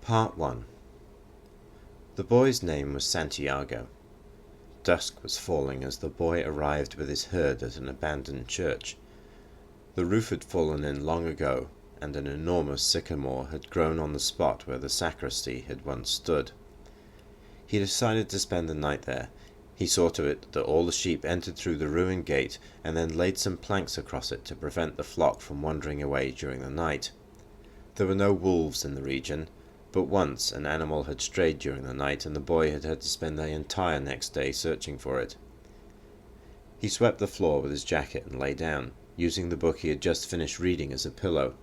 Part 1. The boy's name was Santiago. Dusk was falling as the boy arrived with his herd at an abandoned church. The roof had fallen in long ago, and an enormous sycamore had grown on the spot where the sacristy had once stood. He decided to spend the night there. He saw to it that all the sheep entered through the ruined gate, and then laid some planks across it to prevent the flock from wandering away during the night. There were no wolves in the region, but once an animal had strayed during the night, and the boy had had to spend the entire next day searching for it. He swept the floor with his jacket and lay down, using the book he had just finished reading as a pillow.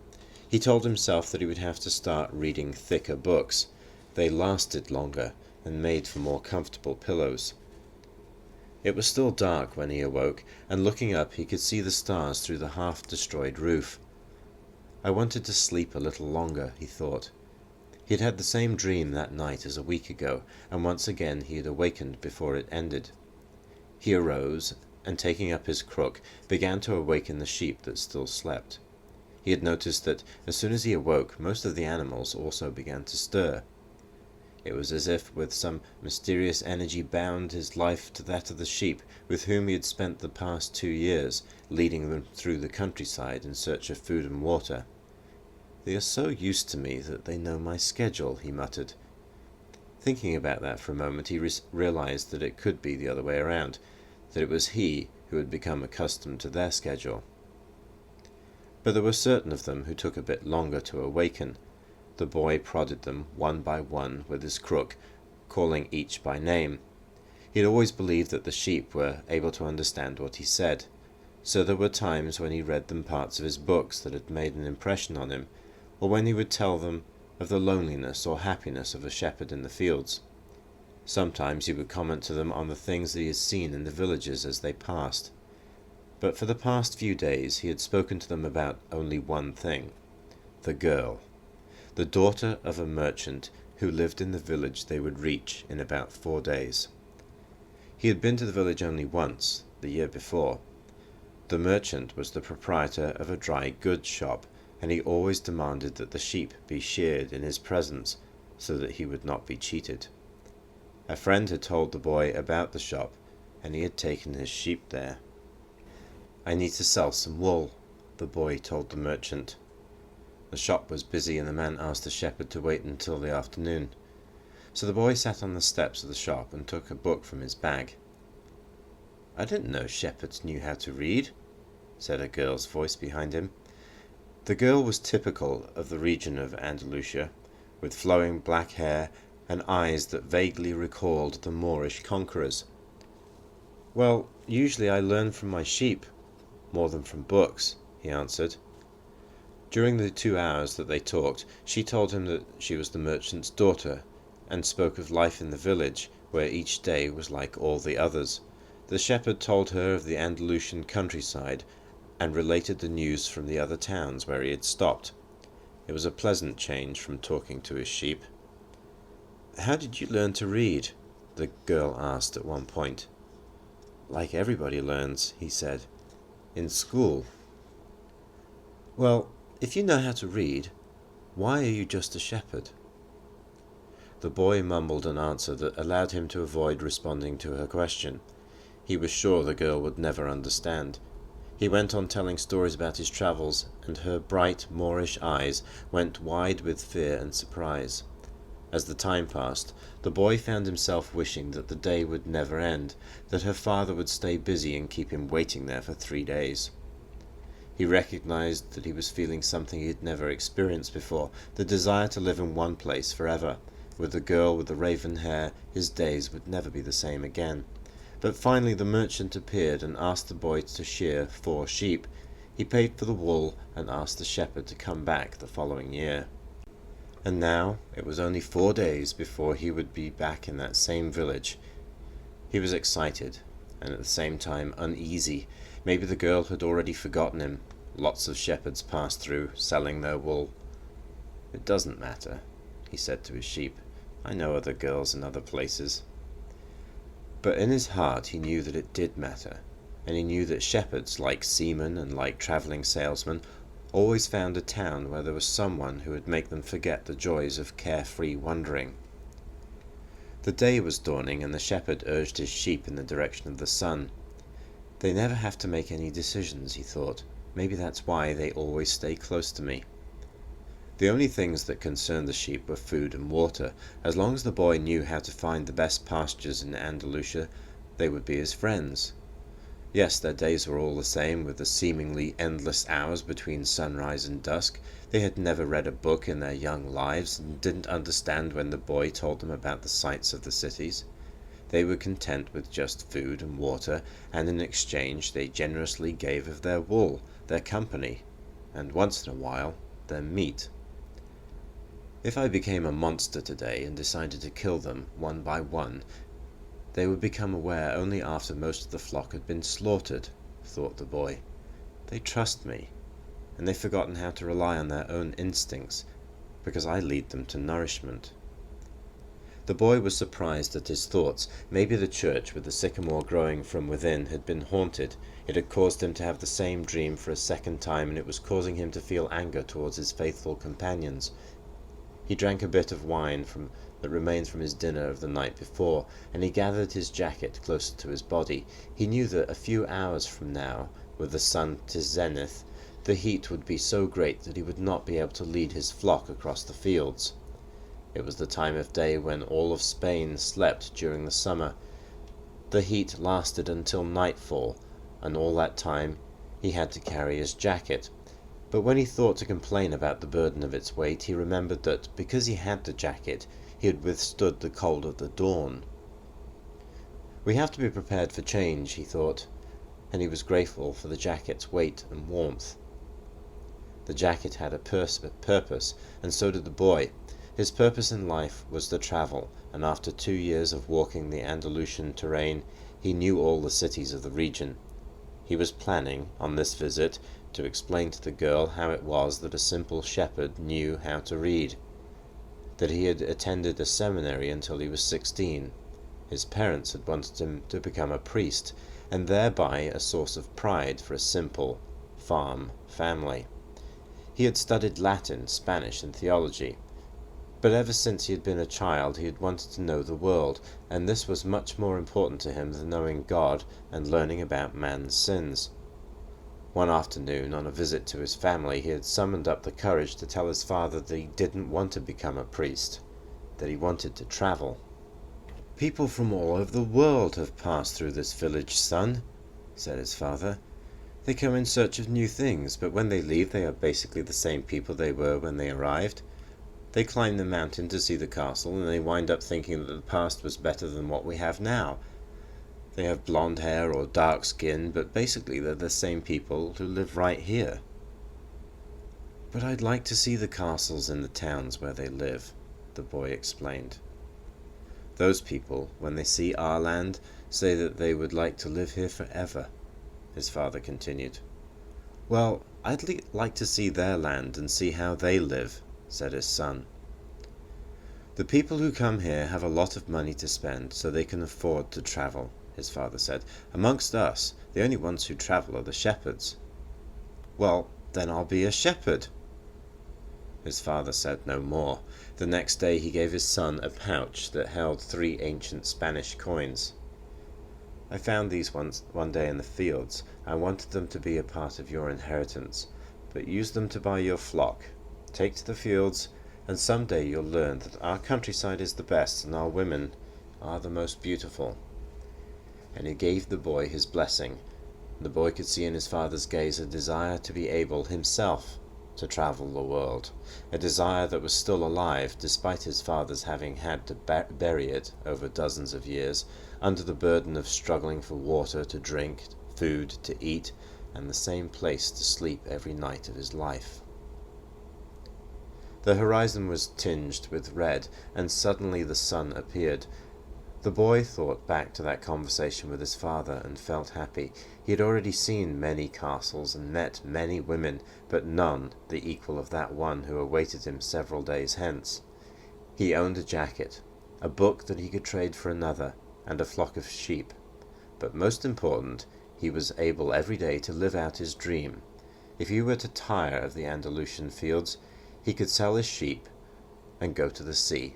He told himself that he would have to start reading thicker books. They lasted longer and made for more comfortable pillows. It was still dark when he awoke, and looking up he could see the stars through the half-destroyed roof. I wanted to sleep a little longer, he thought. He had had the same dream that night as a week ago, and once again he had awakened before it ended. He arose, and taking up his crook, began to awaken the sheep that still slept. He had noticed that as soon as he awoke, most of the animals also began to stir. It was as if with some mysterious energy bound his life to that of the sheep, with whom he had spent the past 2 years, leading them through the countryside in search of food and water. "They are so used to me that they know my schedule," he muttered. Thinking about that for a moment, he realized that it could be the other way around, that it was he who had become accustomed to their schedule. But there were certain of them who took a bit longer to awaken. The boy prodded them one by one with his crook, calling each by name. He had always believed that the sheep were able to understand what he said, so there were times when he read them parts of his books that had made an impression on him, or when he would tell them of the loneliness or happiness of a shepherd in the fields. Sometimes he would comment to them on the things that he had seen in the villages as they passed. But for the past few days he had spoken to them about only one thing: the girl, the daughter of a merchant who lived in the village they would reach in about 4 days. He had been to the village only once, the year before. The merchant was the proprietor of a dry goods shop, and he always demanded that the sheep be sheared in his presence so that he would not be cheated. A friend had told the boy about the shop, and he had taken his sheep there. "I need to sell some wool," the boy told the merchant. The shop was busy, and the man asked the shepherd to wait until the afternoon. So the boy sat on the steps of the shop and took a book from his bag. "I didn't know shepherds knew how to read," said a girl's voice behind him. The girl was typical of the region of Andalusia, with flowing black hair and eyes that vaguely recalled the Moorish conquerors. "Well, usually I learn from my sheep, more than from books," he answered. During the 2 hours that they talked, she told him that she was the merchant's daughter, and spoke of life in the village, where each day was like all the others. The shepherd told her of the Andalusian countryside, and related the news from the other towns where he had stopped. It was a pleasant change from talking to his sheep. "How did you learn to read?" the girl asked at one point. "Like everybody learns," he said. "In school." "Well, if you know how to read, why are you just a shepherd?" The boy mumbled an answer that allowed him to avoid responding to her question. He was sure the girl would never understand. He went on telling stories about his travels, and her bright Moorish eyes went wide with fear and surprise. As the time passed, the boy found himself wishing that the day would never end, that her father would stay busy and keep him waiting there for 3 days. He recognized that he was feeling something he had never experienced before, the desire to live in one place forever. With the girl with the raven hair, his days would never be the same again. But finally the merchant appeared and asked the boy to shear 4 sheep. He paid for the wool and asked the shepherd to come back the following year. And now it was only 4 days before he would be back in that same village. He was excited, and at the same time uneasy. Maybe the girl had already forgotten him. Lots of shepherds passed through, selling their wool. "It doesn't matter," he said to his sheep. "I know other girls in other places." But in his heart he knew that it did matter, and he knew that shepherds, like seamen and like travelling salesmen, always found a town where there was someone who would make them forget the joys of carefree wandering. The day was dawning, and the shepherd urged his sheep in the direction of the sun. They never have to make any decisions, he thought. Maybe that's why they always stay close to me. The only things that concerned the sheep were food and water. As long as the boy knew how to find the best pastures in Andalusia, they would be his friends. Yes, their days were all the same, with the seemingly endless hours between sunrise and dusk. They had never read a book in their young lives, and didn't understand when the boy told them about the sights of the cities. They were content with just food and water, and in exchange they generously gave of their wool, their company, and once in a while, their meat. If I became a monster today and decided to kill them one by one, they would become aware only after most of the flock had been slaughtered, thought the boy. They trust me, and they've forgotten how to rely on their own instincts, because I lead them to nourishment. The boy was surprised at his thoughts. Maybe the church, with the sycamore growing from within, had been haunted. It had caused him to have the same dream for a second time, and it was causing him to feel anger towards his faithful companions. He drank a bit of wine that remained from his dinner of the night before, and he gathered his jacket closer to his body. He knew that a few hours from now, with the sun at his zenith, the heat would be so great that he would not be able to lead his flock across the fields. It was the time of day when all of Spain slept during the summer. The heat lasted until nightfall, and all that time he had to carry his jacket. But when he thought to complain about the burden of its weight, he remembered that, because he had the jacket, he had withstood the cold of the dawn. We have to be prepared for change, he thought, and he was grateful for the jacket's weight and warmth. The jacket had a purpose, and so did the boy. His purpose in life was to travel, and after 2 years of walking the Andalusian terrain, he knew all the cities of the region. He was planning, on this visit, to explain to the girl how it was that a simple shepherd knew how to read, that he had attended a seminary until he was 16. His parents had wanted him to become a priest, and thereby a source of pride for a simple farm family. He had studied Latin, Spanish, and theology. But ever since he had been a child, he had wanted to know the world, and this was much more important to him than knowing God and learning about man's sins. One afternoon, on a visit to his family, he had summoned up the courage to tell his father that he didn't want to become a priest, that he wanted to travel. "People from all over the world have passed through this village, son," said his father. "They come in search of new things, but when they leave they are basically the same people they were when they arrived. They climb the mountain to see the castle, and they wind up thinking that the past was better than what we have now. They have blonde hair or dark skin, but basically they're the same people who live right here." "But I'd like to see the castles in the towns where they live," the boy explained. "Those people, when they see our land, say that they would like to live here forever," his father continued. "Well, I'd like to see their land and see how they live," said his son. "The people who come here have a lot of money to spend, so they can afford to travel," his father said. "Amongst us, the only ones who travel are the shepherds." "Well, then I'll be a shepherd." His father said no more. The next day he gave his son a pouch that held 3 ancient Spanish coins. "I found these one day in the fields. I wanted them to be a part of your inheritance, but use them to buy your flock. Take to the fields, and someday you'll learn that our countryside is the best and our women are the most beautiful." And he gave the boy his blessing. The boy could see in his father's gaze a desire to be able himself to travel the world, a desire that was still alive despite his father's having had to bury it over dozens of years, under the burden of struggling for water to drink, food to eat, and the same place to sleep every night of his life. The horizon was tinged with red, and suddenly the sun appeared. The boy thought back to that conversation with his father and felt happy. He had already seen many castles and met many women, but none the equal of that one who awaited him several days hence. He owned a jacket, a book that he could trade for another, and a flock of sheep. But most important, he was able every day to live out his dream. If he were to tire of the Andalusian fields, he could sell his sheep and go to the sea.